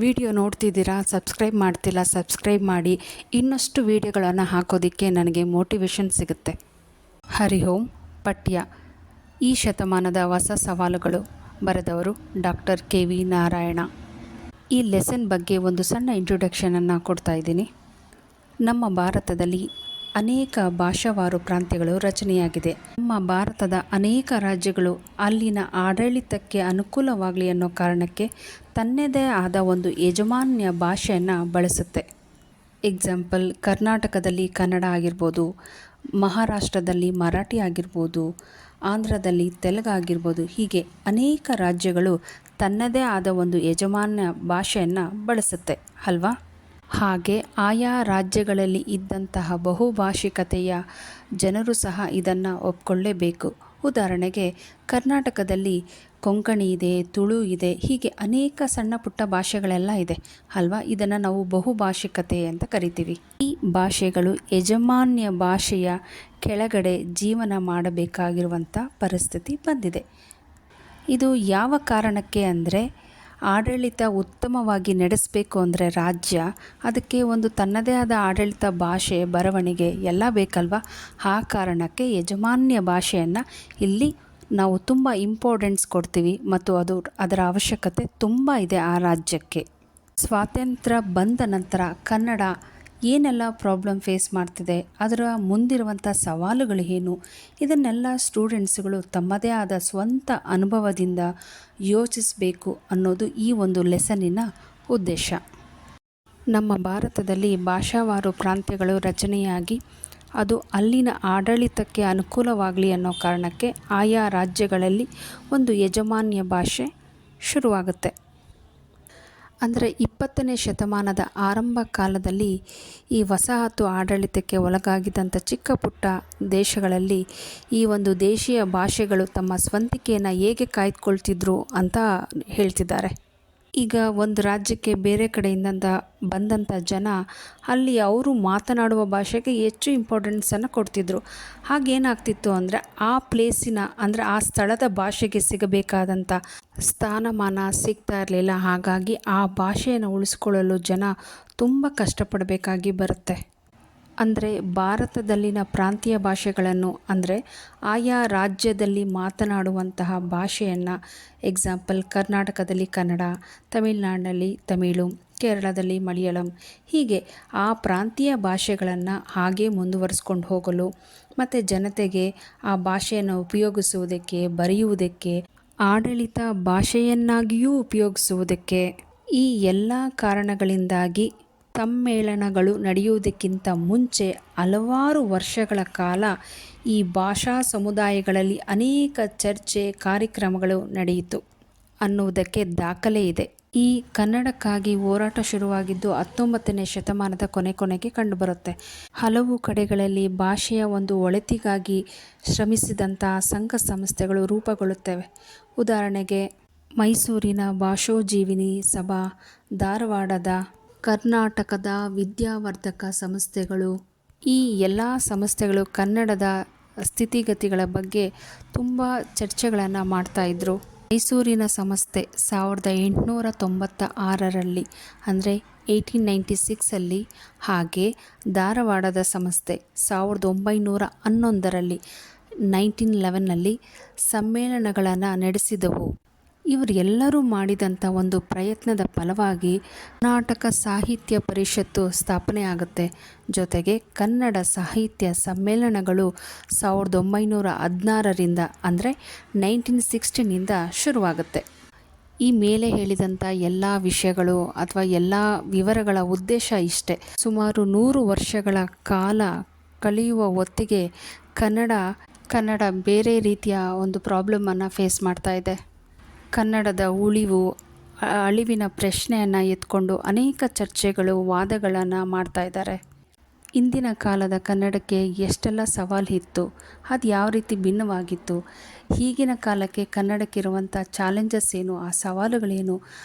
Video ನೋಡ್ತಿದ್ದೀರಾ, subscribe ಮಾಡ್ತಿಲ್ಲ, subscribe ಮಾಡಿ. ಇನ್ನಷ್ಟು ವಿಡಿಯೋಗಳನ್ನು ಹಾಕೋದಕ್ಕೆ ನನಗೆ ಮೋಟಿವೇಶನ್ ಸಿಗುತ್ತೆ. ಹರಿ ಓಂ. ಪಠ್ಯ ಈ ಶತಮಾನದ ಹೊಸ ಸವಾಲುಗಳು. ಬರೆದವರು ಡಾಕ್ಟರ್ ಕೆ.ವಿ. ನಾರಾಯಣ. ಈ ಲೆಸನ್ ಬಗ್ಗೆ ಒಂದು ಸಣ್ಣ ಇಂಟ್ರೊಡಕ್ಷನನ್ನು ಕೊಡ್ತಾ ಇದ್ದೀನಿ. ನಮ್ಮ ಭಾರತದಲ್ಲಿ ಅನೇಕ ಭಾಷಾವಾರು ಪ್ರಾಂತ್ಯಗಳು ರಚನೆಯಾಗಿದೆ. ನಮ್ಮ ಭಾರತದ ಅನೇಕ ರಾಜ್ಯಗಳು ಅಲ್ಲಿನ ಆಡಳಿತಕ್ಕೆ ಅನುಕೂಲವಾಗಲಿ ಅನ್ನೋ ಕಾರಣಕ್ಕೆ ತನ್ನದೇ ಆದ ಒಂದು ಯಜಮಾನ್ಯ ಭಾಷೆಯನ್ನು ಬಳಸುತ್ತೆ. ಎಕ್ಸಾಂಪಲ್, ಕರ್ನಾಟಕದಲ್ಲಿ ಕನ್ನಡ ಆಗಿರ್ಬೋದು, ಮಹಾರಾಷ್ಟ್ರದಲ್ಲಿ ಮರಾಠಿ ಆಗಿರ್ಬೋದು, ಆಂಧ್ರದಲ್ಲಿ ತೆಲುಗು ಆಗಿರ್ಬೋದು. ಹೀಗೆ ಅನೇಕ ರಾಜ್ಯಗಳು ತನ್ನದೇ ಆದ ಒಂದು ಯಜಮಾನ್ಯ ಭಾಷೆಯನ್ನು ಬಳಸುತ್ತೆ ಅಲ್ವಾ? ಹಾಗೆ ಆಯಾ ರಾಜ್ಯಗಳಲ್ಲಿ ಇದ್ದಂತಹ ಬಹುಭಾಷಿಕತೆಯ ಜನರು ಸಹ ಇದನ್ನು ಒಪ್ಕೊಳ್ಳೇಬೇಕು. ಉದಾಹರಣೆಗೆ ಕರ್ನಾಟಕದಲ್ಲಿ ಕೊಂಕಣಿ ಇದೆ, ತುಳು ಇದೆ, ಹೀಗೆ ಅನೇಕ ಸಣ್ಣ ಪುಟ್ಟ ಭಾಷೆಗಳೆಲ್ಲ ಇದೆ ಅಲ್ವಾ? ಇದನ್ನು ನಾವು ಬಹುಭಾಷಿಕತೆ ಅಂತ ಕರಿತೀವಿ. ಈ ಭಾಷೆಗಳು ಯಜಮಾನ್ಯ ಭಾಷೆಯ ಕೆಳಗಡೆ ಜೀವನ ಮಾಡಬೇಕಾಗಿರುವಂಥ ಪರಿಸ್ಥಿತಿ ಬಂದಿದೆ. ಇದು ಯಾವ ಕಾರಣಕ್ಕೆ ಅಂದರೆ, ಆಡಳಿತ ಉತ್ತಮವಾಗಿ ನಡೆಸಬೇಕು ಅಂದರೆ ರಾಜ್ಯ ಅದಕ್ಕೆ ಒಂದು ತನ್ನದೇ ಆದ ಆಡಳಿತ ಭಾಷೆ, ಬರವಣಿಗೆ ಎಲ್ಲ ಬೇಕಲ್ವ? ಆ ಕಾರಣಕ್ಕೆ ಯಜಮಾನ್ಯ ಭಾಷೆಯನ್ನು ಇಲ್ಲಿ ನಾವು ತುಂಬ ಇಂಪಾರ್ಟೆನ್ಸ್ ಕೊಡ್ತೀವಿ ಮತ್ತು ಅದರ ಅವಶ್ಯಕತೆ ತುಂಬ ಇದೆ ಆ ರಾಜ್ಯಕ್ಕೆ. ಸ್ವಾತಂತ್ರ್ಯ ಬಂದ ನಂತರ ಕನ್ನಡ ಏನೆಲ್ಲ ಪ್ರಾಬ್ಲಮ್ ಫೇಸ್ ಮಾಡ್ತಿದೆ, ಅದರ ಮುಂದಿರುವಂಥ ಸವಾಲುಗಳು ಏನು, ಇದನ್ನೆಲ್ಲ ಸ್ಟೂಡೆಂಟ್ಸ್ಗಳು ತಮ್ಮದೇ ಆದ ಸ್ವಂತ ಅನುಭವದಿಂದ ಯೋಚಿಸಬೇಕು ಅನ್ನೋದು ಈ ಒಂದು ಲೆಸನ್ನಿನ ಉದ್ದೇಶ. ನಮ್ಮ ಭಾರತದಲ್ಲಿ ಭಾಷಾವಾರು ಪ್ರಾಂತ್ಯಗಳು ರಚನೆಯಾಗಿ ಅದು ಅಲ್ಲಿನ ಆಡಳಿತಕ್ಕೆ ಅನುಕೂಲವಾಗಲಿ ಅನ್ನೋ ಕಾರಣಕ್ಕೆ ಆಯಾ ರಾಜ್ಯಗಳಲ್ಲಿ ಒಂದು ಯಜಮಾನ್ಯ ಭಾಷೆ ಶುರುವಾಗುತ್ತೆ. ಅಂದರೆ 20ನೇ ಶತಮಾನದ ಆರಂಭ ಕಾಲದಲ್ಲಿ ಈ ವಸಾಹತು ಆಡಳಿತಕ್ಕೆ ಒಳಗಾಗಿದ್ದಂಥ ಚಿಕ್ಕ ಪುಟ್ಟ ದೇಶಗಳಲ್ಲಿ ಈ ಒಂದು ದೇಶೀಯ ಭಾಷೆಗಳು ತಮ್ಮ ಸ್ವಂತಿಕೆಯನ್ನು ಹೇಗೆ ಕಾಯ್ದುಕೊಳ್ತಿದ್ರು ಅಂತ ಹೇಳ್ತಿದ್ದಾರೆ. ಈಗ ಒಂದು ರಾಜ್ಯಕ್ಕೆ ಬೇರೆ ಕಡೆಯಿಂದ ಬಂದಂಥ ಜನ ಅಲ್ಲಿ ಅವರು ಮಾತನಾಡುವ ಭಾಷೆಗೆ ಹೆಚ್ಚು ಇಂಪಾರ್ಟೆನ್ಸನ್ನು ಕೊಡ್ತಿದ್ರು. ಹಾಗೇನಾಗ್ತಿತ್ತು ಅಂದರೆ ಆ ಪ್ಲೇಸಿನ ಅಂದರೆ ಆ ಸ್ಥಳದ ಭಾಷೆಗೆ ಸಿಗಬೇಕಾದಂಥ ಸ್ಥಾನಮಾನ ಸಿಗ್ತಾ ಇರಲಿಲ್ಲ. ಹಾಗಾಗಿ ಆ ಭಾಷೆಯನ್ನು ಉಳಿಸ್ಕೊಳ್ಳಲು ಜನ ತುಂಬ ಕಷ್ಟಪಡಬೇಕಾಗಿ ಬರುತ್ತೆ. ಅಂದರೆ ಭಾರತದಲ್ಲಿನ ಪ್ರಾಂತೀಯ ಭಾಷೆಗಳನ್ನು ಅಂದರೆ ಆಯಾ ರಾಜ್ಯದಲ್ಲಿ ಮಾತನಾಡುವಂತಹ ಭಾಷೆಯನ್ನು, ಎಕ್ಸಾಂಪಲ್ ಕರ್ನಾಟಕದಲ್ಲಿ ಕನ್ನಡ, ತಮಿಳುನಾಡಿನಲ್ಲಿ ತಮಿಳು, ಕೇರಳದಲ್ಲಿ ಮಲಯಾಳಂ, ಹೀಗೆ ಆ ಪ್ರಾಂತೀಯ ಭಾಷೆಗಳನ್ನು ಹಾಗೆ ಮುಂದುವರಿಸ್ಕೊಂಡು ಹೋಗಲು ಮತ್ತು ಜನತೆಗೆ ಆ ಭಾಷೆಯನ್ನು ಉಪಯೋಗಿಸುವುದಕ್ಕೆ, ಬರೆಯುವುದಕ್ಕೆ, ಆಡಳಿತ ಭಾಷೆಯನ್ನಾಗಿಯೂ ಉಪಯೋಗಿಸುವುದಕ್ಕೆ, ಈ ಎಲ್ಲ ಕಾರಣಗಳಿಂದಾಗಿ ಸಮ್ಮೇಳನಗಳು ನಡೆಯುವುದಕ್ಕಿಂತ ಮುಂಚೆ ಹಲವಾರು ವರ್ಷಗಳ ಕಾಲ ಈ ಭಾಷಾ ಸಮುದಾಯಗಳಲ್ಲಿ ಅನೇಕ ಚರ್ಚೆ, ಕಾರ್ಯಕ್ರಮಗಳು ನಡೆಯಿತು ಅನ್ನುವುದಕ್ಕೆ ದಾಖಲೆ ಇದೆ. ಈ ಕನ್ನಡಕ್ಕಾಗಿ ಹೋರಾಟ ಶುರುವಾಗಿದ್ದು 19ನೇ ಶತಮಾನದ ಕೊನೆಗೆ ಕಂಡುಬರುತ್ತೆ. ಹಲವು ಕಡೆಗಳಲ್ಲಿ ಭಾಷೆಯ ಒಂದು ಒಳಿತಿಗಾಗಿ ಶ್ರಮಿಸಿದಂತಹ ಸಂಘ ಸಂಸ್ಥೆಗಳು ರೂಪುಗೊಳ್ಳುತ್ತವೆ. ಉದಾಹರಣೆಗೆ ಮೈಸೂರಿನ ಭಾಷೋಜೀವಿನಿ ಸಭಾ, ಧಾರವಾಡದ ಕರ್ನಾಟಕದ ವಿದ್ಯಾವರ್ಧಕ ಸಂಸ್ಥೆಗಳು, ಈ ಎಲ್ಲ ಸಂಸ್ಥೆಗಳು ಕನ್ನಡದ ಸ್ಥಿತಿಗತಿಗಳ ಬಗ್ಗೆ ತುಂಬ ಚರ್ಚೆಗಳನ್ನು ಮಾಡ್ತಾಯಿದ್ರು. ಮೈಸೂರಿನ ಸಂಸ್ಥೆ 1896ರಲ್ಲಿ ಅಂದರೆ 1896 ಹಾಗೆ ಧಾರವಾಡದ ಸಂಸ್ಥೆ 1911ರಲ್ಲಿ 1911 ಸಮ್ಮೇಳನಗಳನ್ನು ನಡೆಸಿದವು. ಇವರೆಲ್ಲರೂ ಮಾಡಿದಂಥ ಒಂದು ಪ್ರಯತ್ನದ ಫಲವಾಗಿ ಕರ್ನಾಟಕ ಸಾಹಿತ್ಯ ಪರಿಷತ್ತು ಸ್ಥಾಪನೆ ಆಗುತ್ತೆ. ಜೊತೆಗೆ ಕನ್ನಡ ಸಾಹಿತ್ಯ ಸಮ್ಮೇಳನಗಳು 1916ರಿಂದ ಅಂದರೆ 1916ನಿಂದ ಶುರುವಾಗುತ್ತೆ. ಈ ಮೇಲೆ ಹೇಳಿದಂಥ ಎಲ್ಲ ವಿಷಯಗಳು ಅಥವಾ ಎಲ್ಲ ವಿವರಗಳ ಉದ್ದೇಶ ಇಷ್ಟೇ. ಸುಮಾರು 100 ವರ್ಷಗಳ ಕಾಲ ಕಳೆಯುವ ಹೊತ್ತಿಗೆ ಕನ್ನಡ ಬೇರೆ ರೀತಿಯ ಒಂದು ಪ್ರಾಬ್ಲಮನ್ನು ಫೇಸ್ ಮಾಡ್ತಾ ಇದೆ. ಕನ್ನಡದ ಅಳಿವಿನ ಪ್ರಶ್ನೆಯನ್ನು ಎತ್ಕೊಂಡು ಅನೇಕ ಚರ್ಚೆಗಳು, ವಾದಗಳನ್ನು ಮಾಡ್ತಾ ಇದ್ದಾರೆ. ಇಂದಿನ ಕಾಲದ ಕನ್ನಡಕ್ಕೆ ಎಷ್ಟೆಲ್ಲ ಸವಾಲು ಇತ್ತು, ಅದು ಯಾವ ರೀತಿ ಭಿನ್ನವಾಗಿತ್ತು, ಈಗಿನ ಕಾಲಕ್ಕೆ ಕನ್ನಡಕ್ಕಿರುವಂಥ ಚಾಲೆಂಜಸ್ ಏನು, ಆ ಸವಾಲುಗಳೇನು,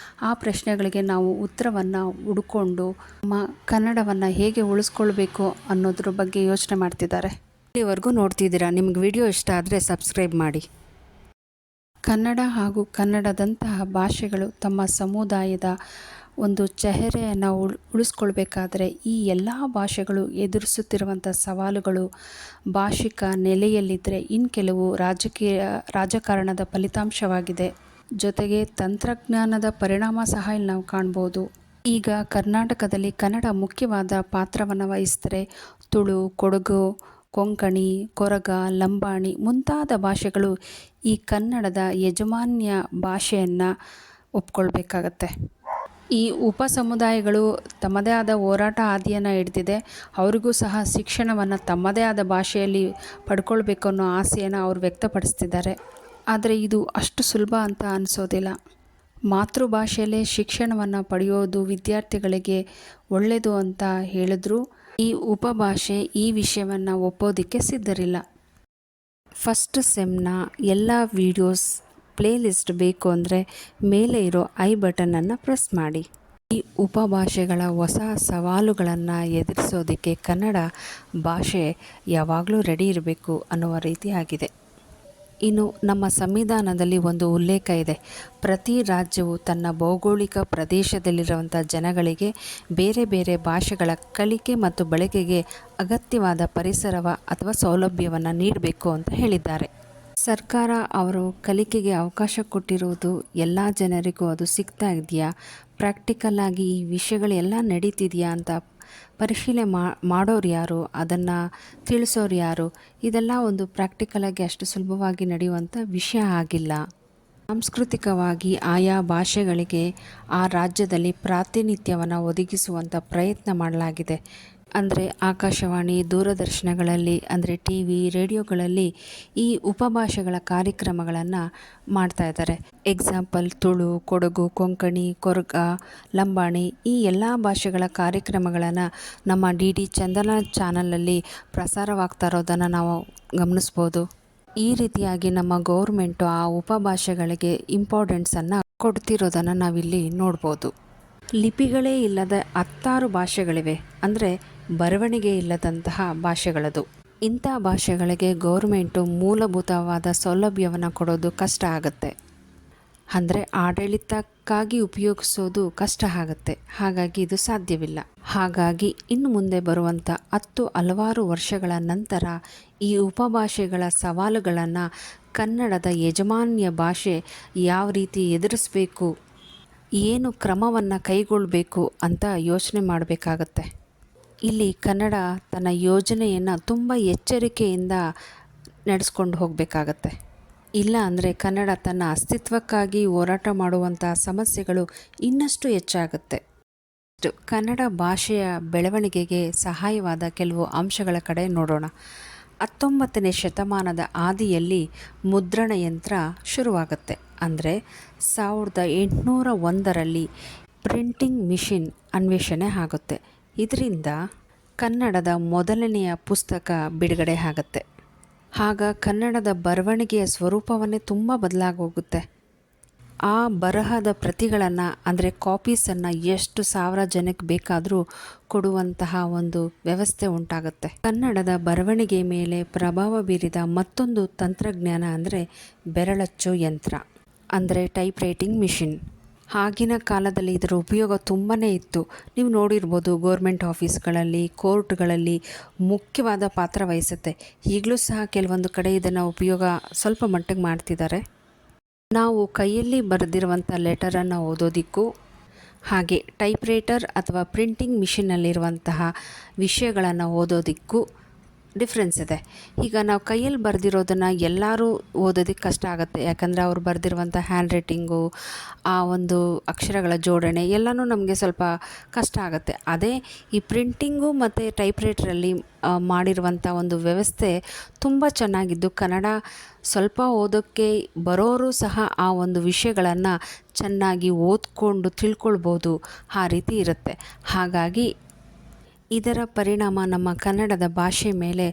ಆ ಪ್ರಶ್ನೆಗಳಿಗೆ ನಾವು ಉತ್ತರವನ್ನು ಹುಡುಕೊಂಡು ನಮ್ಮ ಕನ್ನಡವನ್ನು ಹೇಗೆ ಉಳಿಸ್ಕೊಳ್ಬೇಕು ಅನ್ನೋದ್ರ ಬಗ್ಗೆ ಯೋಚನೆ ಮಾಡ್ತಿದ್ದಾರೆ. ಇಲ್ಲಿವರೆಗೂ ನೋಡ್ತಿದ್ದೀರಾ. ನಿಮ್ಗೆ ವಿಡಿಯೋ ಇಷ್ಟ ಆದರೆ ಸಬ್ಸ್ಕ್ರೈಬ್ ಮಾಡಿ. ಕನ್ನಡ ಹಾಗೂ ಕನ್ನಡದಂತಹ ಭಾಷೆಗಳು ತಮ್ಮ ಸಮುದಾಯದ ಒಂದು ಚೆಹರೆಯನ್ನು ಉಳಿಸ್ಕೊಳ್ಬೇಕಾದ್ರೆ ಈ ಎಲ್ಲ ಭಾಷೆಗಳು ಎದುರಿಸುತ್ತಿರುವಂಥ ಸವಾಲುಗಳು ಭಾಷಿಕ ನೆಲೆಯಲ್ಲಿದ್ದರೆ ಇನ್ನು ಕೆಲವು ರಾಜಕಾರಣದ ಫಲಿತಾಂಶವಾಗಿದೆ. ಜೊತೆಗೆ ತಂತ್ರಜ್ಞಾನದ ಪರಿಣಾಮ ಸಹ ಇಲ್ಲಿ ನಾವು ಕಾಣ್ಬೋದು. ಈಗ ಕರ್ನಾಟಕದಲ್ಲಿ ಕನ್ನಡ ಮುಖ್ಯವಾದ ಪಾತ್ರವನ್ನು ವಹಿಸಿದರೆ ತುಳು, ಕೊಡಗು, ಕೊಂಕಣಿ, ಕೊರಗ, ಲಂಬಾಣಿ ಮುಂತಾದ ಭಾಷೆಗಳು ಈ ಕನ್ನಡದ ಯಜಮಾನ್ಯ ಭಾಷೆಯನ್ನು ಒಪ್ಕೊಳ್ಬೇಕಾಗತ್ತೆ. ಈ ಉಪ ಸಮುದಾಯಗಳು ತಮ್ಮದೇ ಆದ ಹೋರಾಟ ಹಾದಿಯನ್ನು ಹಿಡಿದಿದೆ. ಅವರಿಗೂ ಸಹ ಶಿಕ್ಷಣವನ್ನು ತಮ್ಮದೇ ಆದ ಭಾಷೆಯಲ್ಲಿ ಪಡ್ಕೊಳ್ಬೇಕು ಅನ್ನೋ ಆಸೆಯನ್ನು ಅವರು ವ್ಯಕ್ತಪಡಿಸ್ತಿದ್ದಾರೆ. ಆದರೆ ಇದು ಅಷ್ಟು ಸುಲಭ ಅಂತ ಅನಿಸೋದಿಲ್ಲ. ಮಾತೃಭಾಷೆಯಲ್ಲೇ ಶಿಕ್ಷಣವನ್ನು ಪಡೆಯೋದು ವಿದ್ಯಾರ್ಥಿಗಳಿಗೆ ಒಳ್ಳೆಯದು ಅಂತ ಹೇಳಿದ್ರು ಈ ಉಪಭಾಷೆ ಈ ವಿಷಯವನ್ನು ಒಪ್ಪೋದಕ್ಕೆ ಸಿದ್ಧರಿಲ್ಲ. ಫಸ್ಟ್ ಸೆಮ್ನ ಎಲ್ಲ ವೀಡಿಯೋಸ್ ಪ್ಲೇಲಿಸ್ಟ್ ಬೇಕು ಅಂದರೆ ಮೇಲೆ ಇರೋ ಐ ಬಟನನ್ನು ಪ್ರೆಸ್ ಮಾಡಿ. ಈ ಉಪಭಾಷೆಗಳ ಹೊಸ ಸವಾಲುಗಳನ್ನು ಎದುರಿಸೋದಕ್ಕೆ ಕನ್ನಡ ಭಾಷೆ ಯಾವಾಗಲೂ ರೆಡಿ ಇರಬೇಕು ಅನ್ನುವ ರೀತಿಯಾಗಿದೆ. ಇನ್ನು ನಮ್ಮ ಸಂವಿಧಾನದಲ್ಲಿ ಒಂದು ಉಲ್ಲೇಖ ಇದೆ. ಪ್ರತಿ ರಾಜ್ಯವು ತನ್ನ ಭೌಗೋಳಿಕ ಪ್ರದೇಶದಲ್ಲಿರುವಂಥ ಜನಗಳಿಗೆ ಬೇರೆ ಬೇರೆ ಭಾಷೆಗಳ ಕಲಿಕೆ ಮತ್ತು ಬಳಕೆಗೆ ಅಗತ್ಯವಾದ ಪರಿಸರ ಅಥವಾ ಸೌಲಭ್ಯವನ್ನು ನೀಡಬೇಕು ಅಂತ ಹೇಳಿದ್ದಾರೆ. ಸರ್ಕಾರ ಅವರು ಕಲಿಕೆಗೆ ಅವಕಾಶ ಕೊಟ್ಟಿರುವುದು ಎಲ್ಲ ಜನರಿಗೂ ಅದು ಸಿಗ್ತಾ ಇದೆಯಾ, ಪ್ರಾಕ್ಟಿಕಲ್ ಆಗಿ ಈ ವಿಷಯಗಳೆಲ್ಲ ನಡೀತಿದೆಯಾ ಅಂತ ಪರಿಶೀಲನೆ ಮಾಡೋರು ಯಾರು, ಅದನ್ನು ತಿಳಿಸೋರು ಯಾರು, ಇದೆಲ್ಲ ಒಂದು ಪ್ರಾಕ್ಟಿಕಲಾಗಿ ಅಷ್ಟು ಸುಲಭವಾಗಿ ನಡೆಯುವಂಥ ವಿಷಯ ಆಗಿಲ್ಲ. ಸಾಂಸ್ಕೃತಿಕವಾಗಿ ಆಯಾ ಭಾಷೆಗಳಿಗೆ ಆ ರಾಜ್ಯದಲ್ಲಿ ಪ್ರಾತಿನಿಧ್ಯವನ್ನು ಒದಗಿಸುವಂಥ ಪ್ರಯತ್ನ ಮಾಡಲಾಗಿದೆ. ಅಂದರೆ ಆಕಾಶವಾಣಿ, ದೂರದರ್ಶನಗಳಲ್ಲಿ ಅಂದರೆ ಟಿ ವಿ, ರೇಡಿಯೋಗಳಲ್ಲಿ ಈ ಉಪಭಾಷೆಗಳ ಕಾರ್ಯಕ್ರಮಗಳನ್ನು ಮಾಡ್ತಾ ಇದ್ದಾರೆ. ಎಕ್ಸಾಂಪಲ್ ತುಳು, ಕೊಡಗು, ಕೊಂಕಣಿ, ಕೊರಗ, ಲಂಬಾಣಿ ಈ ಎಲ್ಲ ಭಾಷೆಗಳ ಕಾರ್ಯಕ್ರಮಗಳನ್ನು ನಮ್ಮ ಡಿ ಚಂದನ ಚಾನಲಲ್ಲಿ ಪ್ರಸಾರವಾಗ್ತಾ ಇರೋದನ್ನು ನಾವು ಗಮನಿಸ್ಬೋದು. ಈ ರೀತಿಯಾಗಿ ನಮ್ಮ ಗೌರ್ಮೆಂಟು ಆ ಉಪಭಾಷೆಗಳಿಗೆ ಇಂಪಾರ್ಟೆನ್ಸನ್ನು ಕೊಡ್ತಿರೋದನ್ನು ನಾವಿಲ್ಲಿ ನೋಡ್ಬೋದು. ಲಿಪಿಗಳೇ ಇಲ್ಲದ 10 ಭಾಷೆಗಳಿವೆ. ಅಂದರೆ ಬರವಣಿಗೆ ಇಲ್ಲದಂತಹ ಭಾಷೆಗಳದು. ಇಂಥ ಭಾಷೆಗಳಿಗೆ ಗೌರ್ಮೆಂಟು ಮೂಲಭೂತವಾದ ಸೌಲಭ್ಯವನ್ನು ಕೊಡೋದು ಕಷ್ಟ ಆಗುತ್ತೆ. ಅಂದರೆ ಆಡಳಿತಕ್ಕಾಗಿ ಉಪಯೋಗಿಸೋದು ಕಷ್ಟ ಆಗುತ್ತೆ. ಹಾಗಾಗಿ ಇದು ಸಾಧ್ಯವಿಲ್ಲ. ಹಾಗಾಗಿ ಇನ್ನು ಮುಂದೆ ಬರುವಂಥ ಹಲವಾರು ವರ್ಷಗಳ ನಂತರ ಈ ಉಪಭಾಷೆಗಳ ಸವಾಲುಗಳನ್ನು ಕನ್ನಡದ ಯಜಮಾನ್ಯ ಭಾಷೆ ಯಾವ ರೀತಿ ಎದುರಿಸಬೇಕು, ಏನು ಕ್ರಮವನ್ನು ಕೈಗೊಳ್ಳಬೇಕು ಅಂತ ಯೋಚನೆ ಮಾಡಬೇಕಾಗತ್ತೆ. ಇಲ್ಲಿ ಕನ್ನಡ ತನ್ನ ಯೋಜನೆಯನ್ನು ತುಂಬ ಎಚ್ಚರಿಕೆಯಿಂದ ನಡೆಸ್ಕೊಂಡು ಹೋಗಬೇಕಾಗತ್ತೆ. ಇಲ್ಲ ಅಂದರೆ ಕನ್ನಡ ತನ್ನ ಅಸ್ತಿತ್ವಕ್ಕಾಗಿ ಹೋರಾಟ ಮಾಡುವಂಥ ಸಮಸ್ಯೆಗಳು ಇನ್ನಷ್ಟು ಹೆಚ್ಚಾಗುತ್ತೆ. ಕನ್ನಡ ಭಾಷೆಯ ಬೆಳವಣಿಗೆಗೆ ಸಹಾಯವಾದ ಕೆಲವು ಅಂಶಗಳ ಕಡೆ ನೋಡೋಣ. 19ನೇ ಶತಮಾನದ ಆದಿಯಲ್ಲಿ ಮುದ್ರಣ ಯಂತ್ರ ಶುರುವಾಗುತ್ತೆ. ಅಂದರೆ 1801ರಲ್ಲಿ ಪ್ರಿಂಟಿಂಗ್ ಮಿಷಿನ್ ಅನ್ವೇಷಣೆ ಆಗುತ್ತೆ. ಇದರಿಂದ ಕನ್ನಡದ ಮೊದಲನೆಯ ಪುಸ್ತಕ ಬಿಡುಗಡೆ ಆಗುತ್ತೆ. ಆಗ ಕನ್ನಡದ ಬರವಣಿಗೆಯ ಸ್ವರೂಪವನ್ನೇ ತುಂಬ ಬದಲಾಗೋಗುತ್ತೆ. ಆ ಬರಹದ ಪ್ರತಿಗಳನ್ನು ಅಂದರೆ ಕಾಪೀಸನ್ನು ಎಷ್ಟು 1000 ಜನಕ್ಕೆ ಬೇಕಾದರೂ ಕೊಡುವಂತಹ ಒಂದು ವ್ಯವಸ್ಥೆ ಉಂಟಾಗುತ್ತೆ. ಕನ್ನಡದ ಬರವಣಿಗೆ ಮೇಲೆ ಪ್ರಭಾವ ಬೀರಿದ ಮತ್ತೊಂದು ತಂತ್ರಜ್ಞಾನ ಅಂದರೆ ಬೆರಳಚ್ಚು ಯಂತ್ರ ಅಂದರೆ ಟೈಪ್ ರೈಟಿಂಗ್ ಮಿಷಿನ್. ಆಗಿನ ಕಾಲದಲ್ಲಿ ಇದರ ಉಪಯೋಗ ತುಂಬಾ ಇತ್ತು. ನೀವು ನೋಡಿರ್ಬೋದು, ಗೌರ್ಮೆಂಟ್ ಆಫೀಸ್ಗಳಲ್ಲಿ, ಕೋರ್ಟ್ಗಳಲ್ಲಿ ಮುಖ್ಯವಾದ ಪಾತ್ರ ವಹಿಸುತ್ತೆ. ಈಗಲೂ ಸಹ ಕೆಲವೊಂದು ಕಡೆ ಇದನ್ನು ಉಪಯೋಗ ಸ್ವಲ್ಪ ಮಟ್ಟಿಗೆ ಮಾಡ್ತಿದ್ದಾರೆ. ನಾವು ಕೈಯಲ್ಲಿ ಬರೆದಿರುವಂಥ ಲೆಟರನ್ನು ಓದೋದಕ್ಕೂ ಹಾಗೆ ಟೈಪ್ ರೈಟರ್ ಅಥವಾ ಪ್ರಿಂಟಿಂಗ್ ಮಿಷಿನ್ನಲ್ಲಿರುವಂತಹ ವಿಷಯಗಳನ್ನು ಓದೋದಕ್ಕೂ ಡಿಫ್ರೆನ್ಸ್ ಇದೆ. ಈಗ ನಾವು ಕೈಯಲ್ಲಿ ಬರೆದಿರೋದನ್ನು ಎಲ್ಲರೂ ಓದೋದಕ್ಕೆ ಕಷ್ಟ ಆಗುತ್ತೆ. ಯಾಕಂದರೆ ಅವ್ರು ಬರೆದಿರುವಂಥ ಹ್ಯಾಂಡ್ ರೈಟಿಂಗು, ಆ ಒಂದು ಅಕ್ಷರಗಳ ಜೋಡಣೆ ಎಲ್ಲನೂ ನಮಗೆ ಸ್ವಲ್ಪ ಕಷ್ಟ ಆಗುತ್ತೆ. ಅದೇ ಈ ಪ್ರಿಂಟಿಂಗು ಮತ್ತು ಟೈಪ್ ರೈಟರಲ್ಲಿ ಮಾಡಿರುವಂಥ ಒಂದು ವ್ಯವಸ್ಥೆ ತುಂಬ ಚೆನ್ನಾಗಿದ್ದು ಕನ್ನಡ ಸ್ವಲ್ಪ ಓದೋಕ್ಕೆ ಬರೋರು ಸಹ ಆ ಒಂದು ವಿಷಯಗಳನ್ನು ಚೆನ್ನಾಗಿ ಓದ್ಕೊಂಡು ತಿಳ್ಕೊಳ್ಬೋದು. ಆ ರೀತಿ ಇರುತ್ತೆ. ಹಾಗಾಗಿ ಇದರ ಪರಿಣಾಮ ನಮ್ಮ ಕನ್ನಡದ ಭಾಷೆ ಮೇಲೆ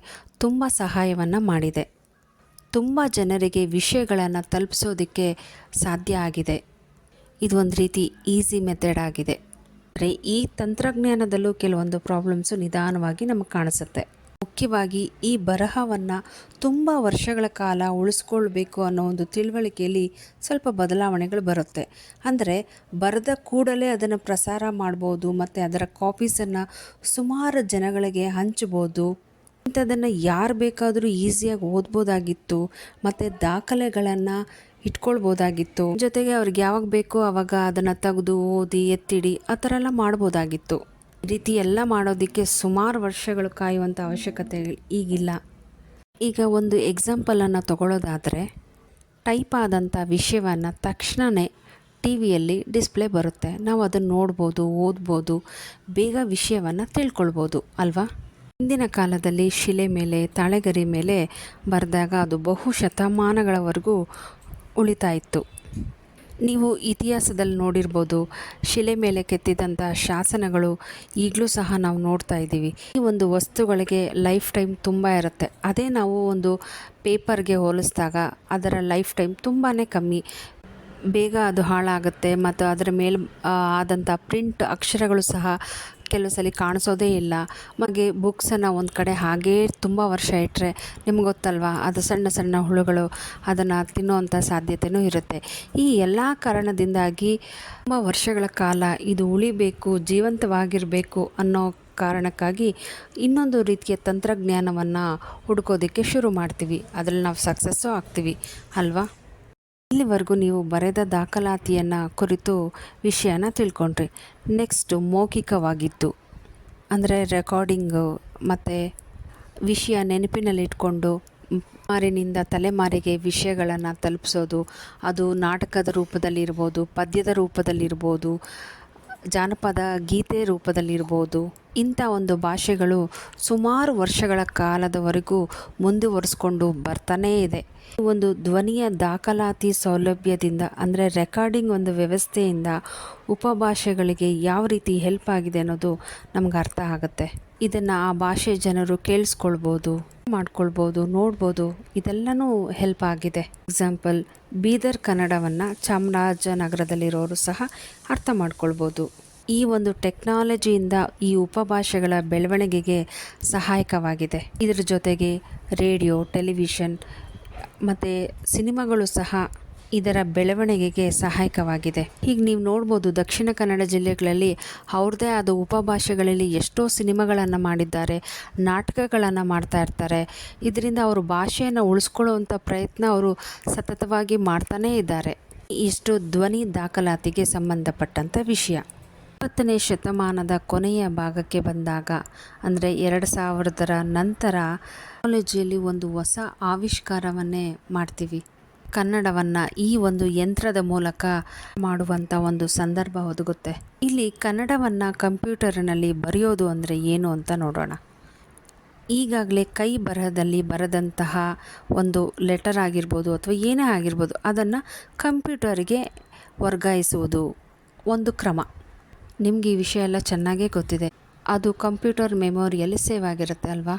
ತುಂಬ ಸಹಾಯವನ್ನು ಮಾಡಿದೆ. ತುಂಬ ಜನರಿಗೆ ವಿಷಯಗಳನ್ನು ತಲುಪಿಸೋದಕ್ಕೆ ಸಾಧ್ಯ ಆಗಿದೆ. ಇದು ಒಂದು ರೀತಿ ಈಸಿ ಮೆಥಡ್ ಆಗಿದೆ. ಆದರೆ ಈ ತಂತ್ರಜ್ಞಾನದಲ್ಲೂ ಕೆಲವೊಂದು ಪ್ರಾಬ್ಲಮ್ಸು ನಿಧಾನವಾಗಿ ನಮಗೆ ಕಾಣಿಸುತ್ತೆ. ಮುಖ್ಯವಾಗಿ ಈ ಬರಹವನ್ನು ತುಂಬ ವರ್ಷಗಳ ಕಾಲ ಉಳಿಸ್ಕೊಳ್ಬೇಕು ಅನ್ನೋ ಒಂದು ತಿಳುವಳಿಕೆಯಲ್ಲಿ ಸ್ವಲ್ಪ ಬದಲಾವಣೆಗಳು ಬರುತ್ತೆ. ಅಂದರೆ ಬರೆದ ಕೂಡಲೇ ಅದನ್ನು ಪ್ರಸಾರ ಮಾಡ್ಬೋದು ಮತ್ತು ಅದರ ಕಾಪೀಸನ್ನು ಸುಮಾರು ಜನಗಳಿಗೆ ಹಂಚ್ಬೋದು. ಇಂಥದ್ದನ್ನು ಯಾರು ಬೇಕಾದರೂ ಈಸಿಯಾಗಿ ಓದ್ಬೋದಾಗಿತ್ತು ಮತ್ತು ದಾಖಲೆಗಳನ್ನು ಇಟ್ಕೊಳ್ಬೋದಾಗಿತ್ತು. ಜೊತೆಗೆ ಅವ್ರಿಗೆ ಯಾವಾಗ ಬೇಕೋ ಆವಾಗ ಅದನ್ನು ತೆಗೆದು ಓದಿ ಎತ್ತಿಡಿ ಆ ಥರ ಎಲ್ಲ ಮಾಡ್ಬೋದಾಗಿತ್ತು. ಈ ರೀತಿ ಎಲ್ಲ ಮಾಡೋದಕ್ಕೆ ಸುಮಾರು ವರ್ಷಗಳು ಕಾಯುವಂಥ ಅವಶ್ಯಕತೆ ಈಗಿಲ್ಲ. ಈಗ ಒಂದು ಎಕ್ಸಾಂಪಲನ್ನು ತಗೊಳ್ಳೋದಾದರೆ, ಟೈಪ್ ಆದಂಥ ವಿಷಯವನ್ನು ತಕ್ಷಣವೇ ಟಿ ವಿಯಲ್ಲಿ ಡಿಸ್ಪ್ಲೇ ಬರುತ್ತೆ. ನಾವು ಅದನ್ನು ನೋಡ್ಬೋದು, ಓದ್ಬೋದು, ಬೇಗ ವಿಷಯವನ್ನು ತಿಳ್ಕೊಳ್ಬೋದು ಅಲ್ವಾ. ಹಿಂದಿನ ಕಾಲದಲ್ಲಿ ಶಿಲೆ ಮೇಲೆ, ತಾಳೆಗರಿ ಮೇಲೆ ಬರೆದಾಗ ಅದು ಬಹು ಶತಮಾನಗಳವರೆಗೂ ಉಳಿತಾ ಇತ್ತು. ನೀವು ಇತಿಹಾಸದಲ್ಲಿ ನೋಡಿರ್ಬೋದು, ಶಿಲೆ ಮೇಲೆ ಕೆತ್ತಿದಂಥ ಶಾಸನಗಳು ಈಗಲೂ ಸಹ ನಾವು ನೋಡ್ತಾ ಇದ್ದೀವಿ. ಈ ಒಂದು ವಸ್ತುಗಳಿಗೆ ಲೈಫ್ ಟೈಮ್ ತುಂಬ ಇರುತ್ತೆ. ಅದೇ ನಾವು ಒಂದು ಪೇಪರ್ಗೆ ಹೋಲಿಸಿದಾಗ ಅದರ ಲೈಫ್ ಟೈಮ್ ತುಂಬಾ ಕಮ್ಮಿ. ಬೇಗ ಅದು ಹಾಳಾಗುತ್ತೆ ಮತ್ತು ಅದರ ಮೇಲೆ ಆದಂಥ ಪ್ರಿಂಟ್ ಅಕ್ಷರಗಳು ಸಹ ಕೆಲವು ಸಲ ಕಾಣಿಸೋದೇ ಇಲ್ಲ. ಹಾಗೆ ಬುಕ್ಸನ್ನು ಒಂದು ಕಡೆ ಹಾಗೇ ತುಂಬ ವರ್ಷ ಇಟ್ಟರೆ ನಿಮ್ಗೆ ಗೊತ್ತಲ್ವಾ, ಅದು ಸಣ್ಣ ಸಣ್ಣ ಹುಳುಗಳು ಅದನ್ನು ತಿನ್ನುವಂಥ ಸಾಧ್ಯತೆಯೂ ಇರುತ್ತೆ. ಈ ಎಲ್ಲ ಕಾರಣದಿಂದಾಗಿ ತುಂಬ ವರ್ಷಗಳ ಕಾಲ ಇದು ಉಳಿಬೇಕು, ಜೀವಂತವಾಗಿರಬೇಕು ಅನ್ನೋ ಕಾರಣಕ್ಕಾಗಿ ಇನ್ನೊಂದು ರೀತಿಯ ತಂತ್ರಜ್ಞಾನವನ್ನು ಹುಡುಕೋದಕ್ಕೆ ಶುರು ಮಾಡ್ತೀವಿ. ಅದರಲ್ಲಿ ನಾವು ಸಕ್ಸಸ್ಸು ಆಗ್ತೀವಿ ಅಲ್ವಾ. ಇಲ್ಲಿವರೆಗೂ ನೀವು ಬರೆದ ದಾಖಲಾತಿಯನ್ನು ಕುರಿತು ವಿಷಯನ ತಿಳ್ಕೊಂಡ್ರಿ. ನೆಕ್ಸ್ಟು ಮೌಖಿಕವಾಗಿದ್ದು ಅಂದರೆ ರೆಕಾರ್ಡಿಂಗು ಮತ್ತು ವಿಷಯ ನೆನಪಿನಲ್ಲಿಟ್ಕೊಂಡು ತಲೆಮಾರಿನಿಂದ ತಲೆಮಾರಿಗೆ ವಿಷಯಗಳನ್ನು ತಲುಪಿಸೋದು. ಅದು ನಾಟಕದ ರೂಪದಲ್ಲಿರ್ಬೋದು, ಪದ್ಯದ ರೂಪದಲ್ಲಿರ್ಬೋದು, ಜಾನಪದ ಗೀತೆ ರೂಪದಲ್ಲಿರ್ಬೋದು. ಇಂಥ ಒಂದು ಭಾಷೆಗಳು ಸುಮಾರು ವರ್ಷಗಳ ಕಾಲದವರೆಗೂ ಮುಂದುವರಿಸ್ಕೊಂಡು ಬರ್ತಾನೇ ಇದೆ. ಒಂದು ಧ್ವನಿಯ ದಾಖಲಾತಿ ಸೌಲಭ್ಯದಿಂದ ಅಂದರೆ ರೆಕಾರ್ಡಿಂಗ್ ಒಂದು ವ್ಯವಸ್ಥೆಯಿಂದ ಉಪಭಾಷೆಗಳಿಗೆ ಯಾವ ರೀತಿ ಹೆಲ್ಪ್ ಆಗಿದೆ ಅನ್ನೋದು ನಮ್ಗೆ ಅರ್ಥ ಆಗುತ್ತೆ. ಇದನ್ನು ಆ ಭಾಷೆ ಜನರು ಕೇಳಿಸ್ಕೊಳ್ಬೋದು, ಮಾಡ್ಕೊಳ್ಬೋದು, ನೋಡ್ಬೋದು. ಇದೆಲ್ಲನೂ ಹೆಲ್ಪ್ ಆಗಿದೆ. ಎಕ್ಸಾಂಪಲ್, ಬೀದರ್ ಕನ್ನಡವನ್ನು ಚಾಮರಾಜನಗರದಲ್ಲಿರೋರು ಸಹ ಅರ್ಥ ಮಾಡ್ಕೊಳ್ಬೋದು. ಈ ಒಂದು ಟೆಕ್ನಾಲಜಿಯಿಂದ ಈ ಉಪಭಾಷೆಗಳ ಬೆಳವಣಿಗೆಗೆ ಸಹಾಯಕವಾಗಿದೆ. ಇದರ ಜೊತೆಗೆ ರೇಡಿಯೋ, ಟೆಲಿವಿಷನ್ ಮತ್ತು ಸಿನಿಮಾಗಳು ಸಹ ಇದರ ಬೆಳವಣಿಗೆಗೆ ಸಹಾಯಕವಾಗಿದೆ. ಈಗ ನೀವು ನೋಡ್ಬೋದು, ದಕ್ಷಿಣ ಕನ್ನಡ ಜಿಲ್ಲೆಗಳಲ್ಲಿ ಅವ್ರದ್ದೇ ಆದ ಉಪಭಾಷೆಗಳಲ್ಲಿ ಎಷ್ಟೋ ಸಿನಿಮಾಗಳನ್ನು ಮಾಡಿದ್ದಾರೆ, ನಾಟಕಗಳನ್ನು ಮಾಡ್ತಾ ಇರ್ತಾರೆ. ಇದರಿಂದ ಅವರು ಭಾಷೆಯನ್ನು ಉಳಿಸ್ಕೊಳ್ಳುವಂಥ ಪ್ರಯತ್ನ ಅವರು ಸತತವಾಗಿ ಮಾಡ್ತಾನೇ ಇದ್ದಾರೆ. ಇಷ್ಟು ಧ್ವನಿ ದಾಖಲಾತಿಗೆ ಸಂಬಂಧಪಟ್ಟಂಥ ವಿಷಯ. 20ನೇ ಶತಮಾನದ ಕೊನೆಯ ಭಾಗಕ್ಕೆ ಬಂದಾಗ ಅಂದರೆ 2000ರ ನಂತರ ಟೆಕ್ನಾಲಜಿಯಲ್ಲಿ ಒಂದು ಹೊಸ ಆವಿಷ್ಕಾರವನ್ನೇ ಮಾಡ್ತೀವಿ. ಕನ್ನಡವನ್ನು ಈ ಒಂದು ಯಂತ್ರದ ಮೂಲಕ ಮಾಡುವಂಥ ಒಂದು ಸಂದರ್ಭ ಒದಗುತ್ತೆ. ಇಲ್ಲಿ ಕನ್ನಡವನ್ನು ಕಂಪ್ಯೂಟರ್ನಲ್ಲಿ ಬರೆಯೋದು ಅಂದರೆ ಏನು ಅಂತ ನೋಡೋಣ. ಈಗಾಗಲೇ ಕೈ ಬರಹದಲ್ಲಿ ಬರೆದಂತಹ ಒಂದು ಲೆಟರ್ ಆಗಿರ್ಬೋದು ಅಥವಾ ಏನೇ ಆಗಿರ್ಬೋದು, ಅದನ್ನು ಕಂಪ್ಯೂಟರ್ಗೆ ವರ್ಗಾಯಿಸುವುದು ಒಂದು ಕ್ರಮ. ನಿಮ್ಗೆ ಈ ವಿಷಯ ಎಲ್ಲ ಚೆನ್ನಾಗೇ ಗೊತ್ತಿದೆ. ಅದು ಕಂಪ್ಯೂಟರ್ ಮೆಮೊರಿಯಲ್ಲಿ ಸೇವ್ ಆಗಿರುತ್ತೆ ಅಲ್ವಾ.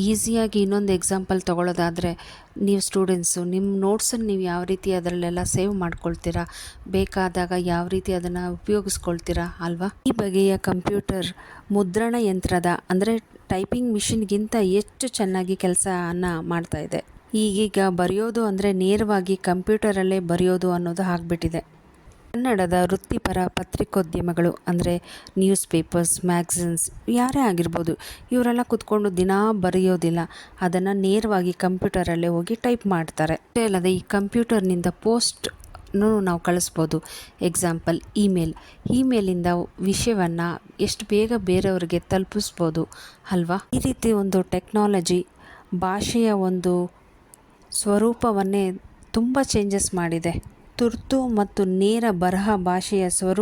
ಈಸಿಯಾಗಿ ಇನ್ನೊಂದು ಎಕ್ಸಾಂಪಲ್ ತೊಗೊಳ್ಳೋದಾದರೆ, ನೀವು ಸ್ಟೂಡೆಂಟ್ಸು ನಿಮ್ಮ ನೋಟ್ಸನ್ನು ನೀವು ಯಾವ ರೀತಿ ಅದರಲ್ಲೆಲ್ಲ ಸೇವ್ ಮಾಡ್ಕೊಳ್ತೀರಾ, ಬೇಕಾದಾಗ ಯಾವ ರೀತಿ ಅದನ್ನು ಉಪಯೋಗಿಸ್ಕೊಳ್ತೀರಾ ಅಲ್ವಾ. ಈ ಬಗೆಯ ಕಂಪ್ಯೂಟರ್ ಮುದ್ರಣ ಯಂತ್ರದ ಅಂದರೆ ಟೈಪಿಂಗ್ ಮಿಷಿನ್ಗಿಂತ ಹೆಚ್ಚು ಚೆನ್ನಾಗಿ ಕೆಲಸವನ್ನು ಮಾಡ್ತಾಯಿದೆ. ಈಗೀಗ ಬರೆಯೋದು ಅಂದರೆ ನೇರವಾಗಿ ಕಂಪ್ಯೂಟರಲ್ಲೇ ಬರೆಯೋದು ಅನ್ನೋದು ಆಗಿಬಿಟ್ಟಿದೆ. ಕನ್ನಡದ ವೃತ್ತಿಪರ ಪತ್ರಿಕೋದ್ಯಮಗಳು ಅಂದರೆ ನ್ಯೂಸ್ ಪೇಪರ್ಸ್, ಮ್ಯಾಗಝಿನ್ಸ್ ಯಾರೇ ಆಗಿರ್ಬೋದು, ಇವರೆಲ್ಲ ಕೂತ್ಕೊಂಡು ದಿನಾ ಬರೆಯೋದಿಲ್ಲ, ಅದನ್ನು ನೇರವಾಗಿ ಕಂಪ್ಯೂಟರಲ್ಲೇ ಹೋಗಿ ಟೈಪ್ ಮಾಡ್ತಾರೆ. ಅಷ್ಟೇ ಅಲ್ಲದೆ ಈ ಕಂಪ್ಯೂಟರ್ನಿಂದ ಪೋಸ್ಟ್ನೂ ನಾವು ಕಳಿಸ್ಬೋದು. ಎಕ್ಸಾಂಪಲ್, ಇಮೇಲಿಂದ ವಿಷಯವನ್ನು ಎಷ್ಟು ಬೇಗ ಬೇರೆಯವರಿಗೆ ತಲುಪಿಸ್ಬೋದು ಅಲ್ವಾ. ಈ ರೀತಿ ಒಂದು ಟೆಕ್ನಾಲಜಿ ಭಾಷೆಯ ಒಂದು ಸ್ವರೂಪವನ್ನೇ ತುಂಬ ಚೇಂಜಸ್ ಮಾಡಿದೆ. ತುರ್ತು ಮತ್ತು ನೇರ ಬರಹ ಭಾಷೆಯ ಸ್ವರೂಪ